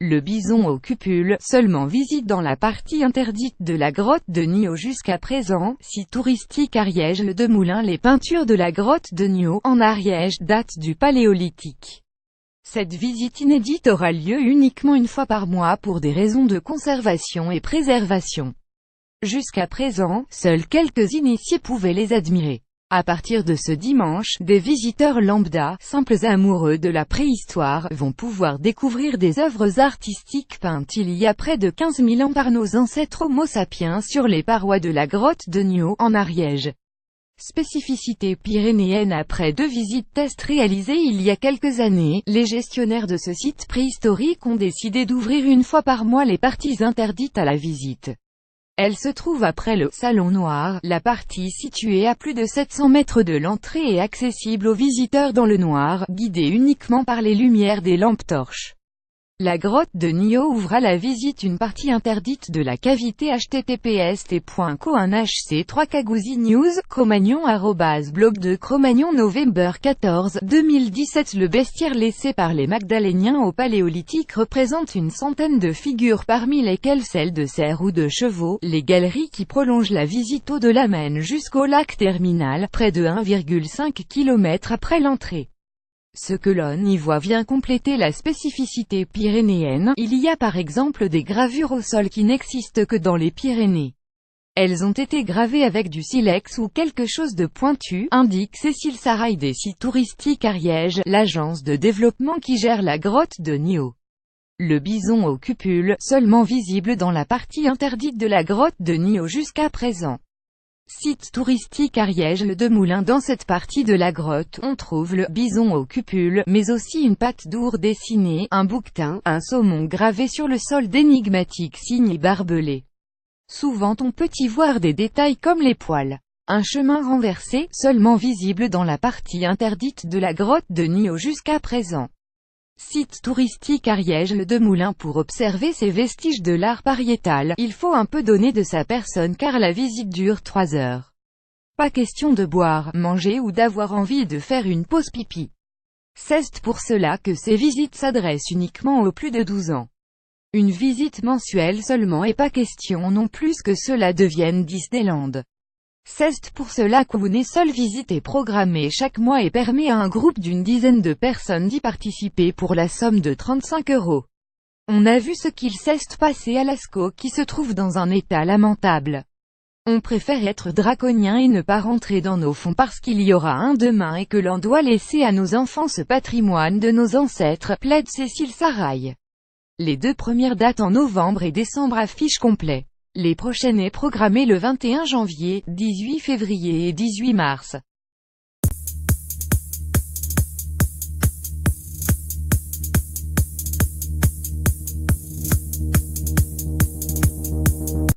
Le bison aux cupules, seulement visite dans la partie interdite de la grotte de Nio jusqu'à présent. Site touristique Ariège. Le Demoulin. Les peintures de la grotte de Nio, en Ariège, datent du Paléolithique. Cette visite inédite aura lieu uniquement une fois par mois pour des raisons de conservation et préservation. Jusqu'à présent, seuls quelques initiés pouvaient les admirer. À partir de ce dimanche, des visiteurs lambda, simples amoureux de la préhistoire, vont pouvoir découvrir des œuvres artistiques peintes il y a près de 15 000 ans par nos ancêtres Homo sapiens sur les parois de la grotte de Nio, en Ariège. Spécificité pyrénéenne. Après 2 visites test réalisées il y a quelques années, les gestionnaires de ce site préhistorique ont décidé d'ouvrir une fois par mois les parties interdites à la visite. Elle se trouve après le « Salon Noir », la partie située à plus de 700 mètres de l'entrée et accessible aux visiteurs dans le noir, guidés uniquement par les lumières des lampes torches. La grotte de Nio ouvre à la visite une partie interdite de la cavité. https://t.co1hc3 News, Cro-Magnon @blog de Cro-Magnon November 14, 2017. Le bestiaire laissé par les Magdaléniens au Paléolithique représente une centaine de figures parmi lesquelles celles de cerfs ou de chevaux. Les galeries qui prolongent la visite au-delà mènent jusqu'au lac terminal, près de 1,5 km après l'entrée. Ce que l'on y voit vient compléter la spécificité pyrénéenne. Il y a par exemple des gravures au sol qui n'existent que dans les Pyrénées. Elles ont été gravées avec du silex ou quelque chose de pointu, indique Cécile Sarail des sites touristiques Ariège, l'agence de développement qui gère la grotte de Nio. Le bison aux cupules, seulement visible dans la partie interdite de la grotte de Nio jusqu'à présent. Site touristique Ariège. Le Demoulin. Dans cette partie de la grotte, on trouve le bison aux cupules, mais aussi une patte d'ours dessinée, un bouquetin, un saumon gravé sur le sol d'énigmatiques signes barbelés. Souvent on peut y voir des détails comme les poils. Un chemin renversé, seulement visible dans la partie interdite de la grotte de Nio jusqu'à présent. Site touristique Ariège. Le Demoulin. Pour observer ces vestiges de l'art pariétal, il faut un peu donner de sa personne car la visite dure 3 heures. Pas question de boire, manger ou d'avoir envie de faire une pause pipi. C'est pour cela que ces visites s'adressent uniquement aux plus de 12 ans. Une visite mensuelle seulement et pas question non plus que cela devienne Disneyland. C'est pour cela qu'une seule visite est programmée chaque mois et permet à un groupe d'une dizaine de personnes d'y participer pour la somme de 35 €. On a vu ce qu'il s'est passé à Lascaux qui se trouve dans un état lamentable. On préfère être draconien et ne pas rentrer dans nos fonds parce qu'il y aura un demain et que l'on doit laisser à nos enfants ce patrimoine de nos ancêtres, plaide Cécile Sarail. Les 2 premières dates en novembre et décembre affichent complet. Les prochaines est programmée le 21 janvier, 18 février et 18 mars.